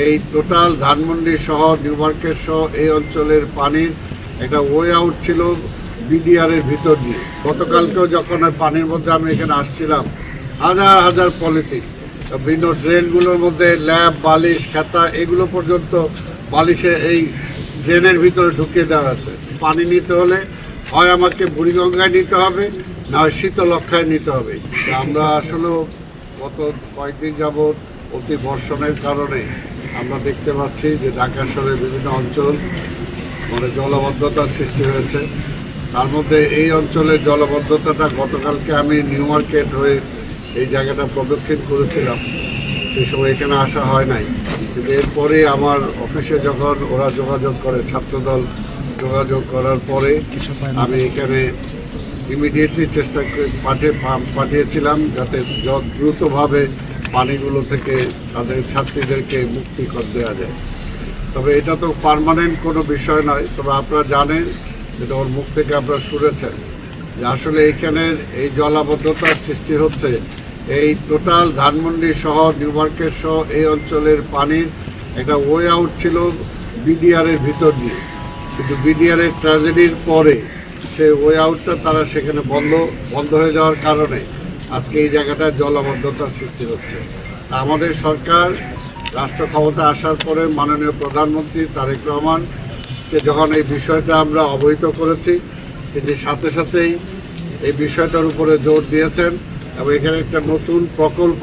এই টোটাল ধানমন্ডি সহ new market সহ এই অঞ্চলের পানির একটা ওয়ে আউট ছিল বিডিআরের ভিতর দিয়ে। গতকালকেও যখন পানির মধ্যে আমি এখানে আসছিলাম, হাজার হাজার পলিথিন বিভিন্ন ড্রেনগুলোর মধ্যে ল্যাব, বালিশ, খেতা এগুলো পর্যন্ত বালিশে এই ড্রেনের ভিতরে ঢুকিয়ে দেওয়া আছে। পানি নিতে হলে হয় আমাকে বুড়িগঙ্গায় নিতে হবে, না হয় শীতলক্ষায় নিতে হবে। আমরা আসলে গত কয়েকদিন যাবৎ অতি বর্ষণের কারণে আমরা দেখতে পাচ্ছি যে ঢাকা শহরের বিভিন্ন অঞ্চল জলাবদ্ধতার সৃষ্টি হয়েছে। তার মধ্যে এই অঞ্চলের জলাবদ্ধতাটা গতকালকে আমি নিউ মার্কেট হয়ে এই জায়গাটা প্রদক্ষিণ করেছিলাম, সেই সময় এখানে আসা হয় নাই। কিন্তু এরপরে আমার অফিসে যখন ওরা যোগাযোগ করে, ছাত্রদল যোগাযোগ করার পরে আমি এখানে ইমিডিয়েটলি চেষ্টা করে পাঠিয়েছিলাম যাতে দ্রুতভাবে পানিগুলো থেকে তাদের ছাত্রীদেরকে মুক্তি করে দেওয়া যায়। তবে এটা তো পার্মানেন্ট কোনো বিষয় নয়। তবে আপনারা জানেন, যেটা ওর মুখ থেকে আপনারা শুনেছেন, যে আসলে এইখানের এই জলাবদ্ধতার সৃষ্টি হচ্ছে এই টোটাল ধানমন্ডি সহ নিউ মার্কেট সহ এই অঞ্চলের পানির একটা ওয়ে আউট ছিল বিডিআরের ভিতর দিয়ে। কিন্তু বিডিআরের ট্র্যাজেডির পরে সেই ওয়ে আউটটা তারা সেখানে বন্ধ হয়ে যাওয়ার কারণে আজকে এই জায়গাটায় জলাবদ্ধতার সৃষ্টি হচ্ছে। আমাদের সরকার রাষ্ট্র ক্ষমতা আসার পরে মাননীয় প্রধানমন্ত্রী তারেক রহমানকে যখন এই বিষয়টা আমরা অবহিত করেছি, তিনি সাথে সাথেই এই বিষয়টার উপরে জোর দিয়েছেন এবং এখানে একটা নতুন প্রকল্প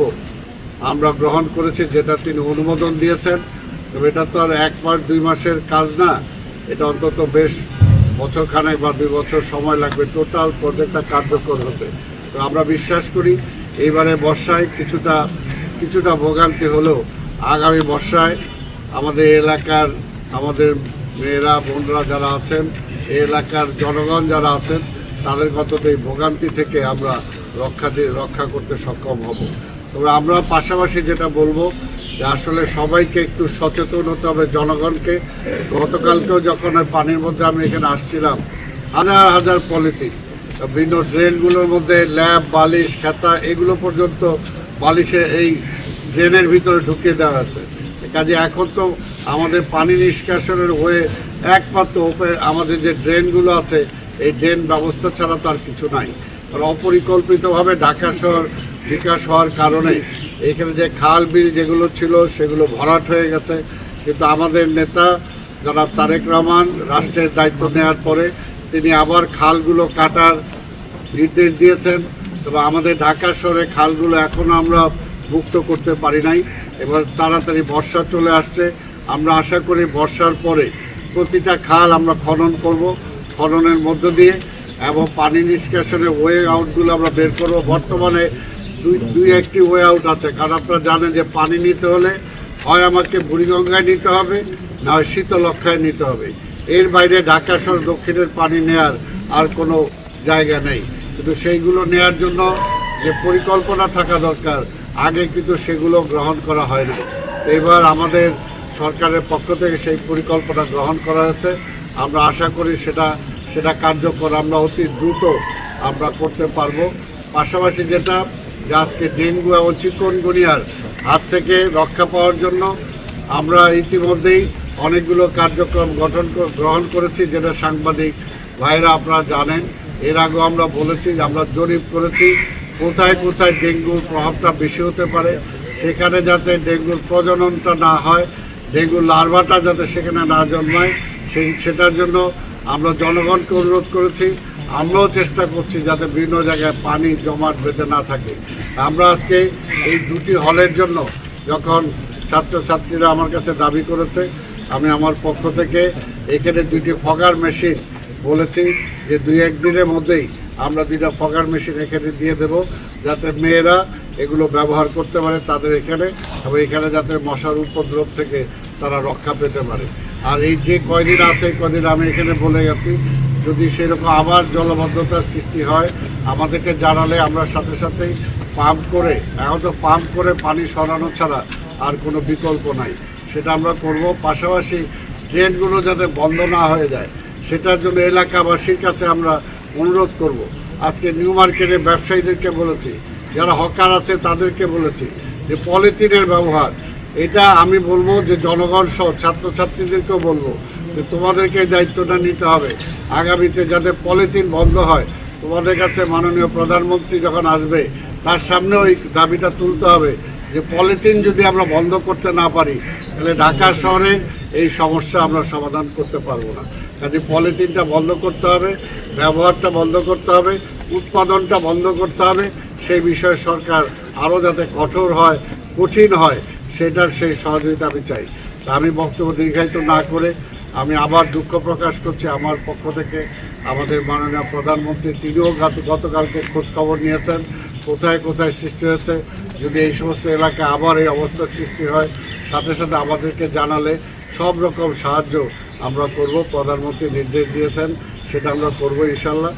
আমরা গ্রহণ করেছি, যেটা তিনি অনুমোদন দিয়েছেন। তবে এটা তো আর 1 মাস 2 মাসের কাজ না, এটা অন্তত বেশ বছরখানেক বা 2 বছর সময় লাগবে টোটাল প্রজেক্টটা কার্যকর হতে। তো আমরা বিশ্বাস করি এইবারে বর্ষায় কিছুটা ভোগান্তি হলেও আগামী বর্ষায় আমাদের এলাকার আমাদের মেয়েরা, বোনরা যারা আছেন, এই এলাকার জনগণ যারা আছেন, তাদের অন্তত এই ভোগান্তি থেকে আমরা রক্ষা করতে সক্ষম হব। তবে আমরা পাশাপাশি যেটা বলবো যে আসলে সবাইকে একটু সচেতন হতে হবে, জনগণকে। গতকালকেও যখন পানির মধ্যে আমি এখানে আসছিলাম, হাজার হাজার পলিথিন বিভিন্ন ড্রেনগুলোর মধ্যে ল্যাব, বালিশ, খেতা এগুলো পর্যন্ত বালিশে এই ড্রেনের ভিতরে ঢুকিয়ে দেওয়া আছে। কাজে এখন তো আমাদের পানি নিষ্কাশনের হয়ে একমাত্র আমাদের যে ড্রেনগুলো আছে, এই ড্রেন ব্যবস্থা ছাড়া তো আর কিছু নাই। কারণ অপরিকল্পিতভাবে ঢাকা শহর বিকাশ হওয়ার কারণে এখানে যে খাল বিল যেগুলো ছিল সেগুলো ভরাট হয়ে গেছে। কিন্তু আমাদের নেতা যারা তারেক রহমান রাষ্ট্রের দায়িত্ব নেওয়ার পরে তিনি আবার খালগুলো কাটার নির্দেশ দিয়েছেন। তবে আমাদের ঢাকা শহরে খালগুলো এখনও আমরা মুক্ত করতে পারি নাই। এবার তাড়াতাড়ি বর্ষা চলে আসছে, আমরা আশা করি বর্ষার পরে প্রতিটা খাল আমরা খনন করব, খননের মধ্য দিয়ে এবং পানি নিষ্কাশনের ওয়ে আউটগুলো আমরা বের করব। বর্তমানে দুই একটি ওয়ে আউট আছে, কারণ আপনারা জানেন যে পানি নিতে হলে হয় আমাকে বুড়িগঙ্গায় নিতে হবে, না হয় শীতলক্ষায় নিতে হবে। এর বাইরে ঢাকা শহর দক্ষিণের পানি নেয়ার আর কোনো জায়গা নেই। কিন্তু সেইগুলো নেয়ার জন্য যে পরিকল্পনা থাকা দরকার, আগে কিন্তু সেগুলো গ্রহণ করা হয় না। এবার আমাদের সরকারের পক্ষ থেকে সেই পরিকল্পনা গ্রহণ করা হয়েছে। আমরা আশা করি সেটা কার্যকর আমরা অতি দ্রুত আমরা করতে পারবো। পাশাপাশি যেটা যে আজকে ডেঙ্গু এবং চিকুনগুনিয়ার হাত থেকে রক্ষা পাওয়ার জন্য আমরা ইতিমধ্যেই অনেকগুলো কার্যক্রম গ্রহণ করেছি, যেটা সাংবাদিক ভাইরা আপনারা জানেন। এর আগেও আমরা বলেছি যে আমরা জরিপ করেছি কোথায় কোথায় ডেঙ্গুর প্রভাবটা বেশি হতে পারে, সেখানে যাতে ডেঙ্গুর প্রজননটা না হয়, ডেঙ্গুর লার্ভাটা যাতে সেখানে না জন্মায়, সেটার জন্য আমরা জনগণকে অনুরোধ করেছি। আমরাও চেষ্টা করছি যাতে বিভিন্ন জায়গায় পানি জমাট বেঁধে না থাকে। আমরা আজকে এই 2টি হলের জন্য যখন ছাত্রছাত্রীরা আমার কাছে দাবি করেছে, আমি আমার পক্ষ থেকে এখানে 2টি ফগার মেশিন বলেছি যে 2-1 দিনের মধ্যেই আমরা 2টা ফগার মেশিন এখানে দিয়ে দেব, যাতে মেয়েরা এগুলো ব্যবহার করতে পারে তাদের এখানে, এবং এখানে যাতে মশার উপদ্রব থেকে তারা রক্ষা পেতে পারে। আর এই যে কয়দিন আছে, কয়দিন আমি এখানে বলে গেছি, যদি সেরকম আবার জলাবদ্ধতার সৃষ্টি হয় আমাদেরকে জানালে আমরা সাথে সাথেই পাম্প করে পানি সরানো ছাড়া আর কোনো বিকল্প নাই, সেটা আমরা করব। পাশাপাশি ড্রেনগুলো যাতে বন্ধ না হয়ে যায় সেটার জন্য এলাকাবাসীর কাছে আমরা অনুরোধ করব। আজকে নিউ মার্কেটের ব্যবসায়ীদেরকে বলেছি, যারা হকার আছে তাদেরকে বলেছি যে পলিথিনের ব্যবহার এটা আমি বলবো যে জনগণ সহ ছাত্রছাত্রীদেরকেও বলবো যে তোমাদেরকে এই দায়িত্বটা নিতে হবে। আগামীতে যাতে পলিথিন বন্ধ হয়, তোমাদের কাছে মাননীয় প্রধানমন্ত্রী যখন আসবে তার সামনে ওই দাবিটা তুলতে হবে যে পলিথিন যদি আমরা বন্ধ করতে না পারি তাহলে ঢাকা শহরে এই সমস্যা আমরা সমাধান করতে পারবো না। কাজে পলিথিনটা বন্ধ করতে হবে, ব্যবহারটা বন্ধ করতে হবে, উৎপাদনটা বন্ধ করতে হবে। সেই বিষয়ে সরকার আরও যাতে কঠোর হয়, কঠিন হয়, সেটার সেই সহযোগিতা আমি চাই। তা আমি বক্তব্য দীর্ঘায়িত না করে আমি আবার দুঃখ প্রকাশ করছি আমার পক্ষ থেকে। আমাদের মাননীয় প্রধানমন্ত্রী তিনিও গতকালকে খোঁজখবর নিয়েছেন কোথায় কোথায় সৃষ্টি হয়েছে। যদি এই সমস্ত এলাকায় আবার এই অবস্থার সৃষ্টি হয়, সাথে সাথে আমাদেরকে জানালে সব রকম সাহায্য আমরা করব। প্রধানমন্ত্রী নির্দেশ দিয়েছেন, সেটা আমরা করবো ইনশাল্লাহ।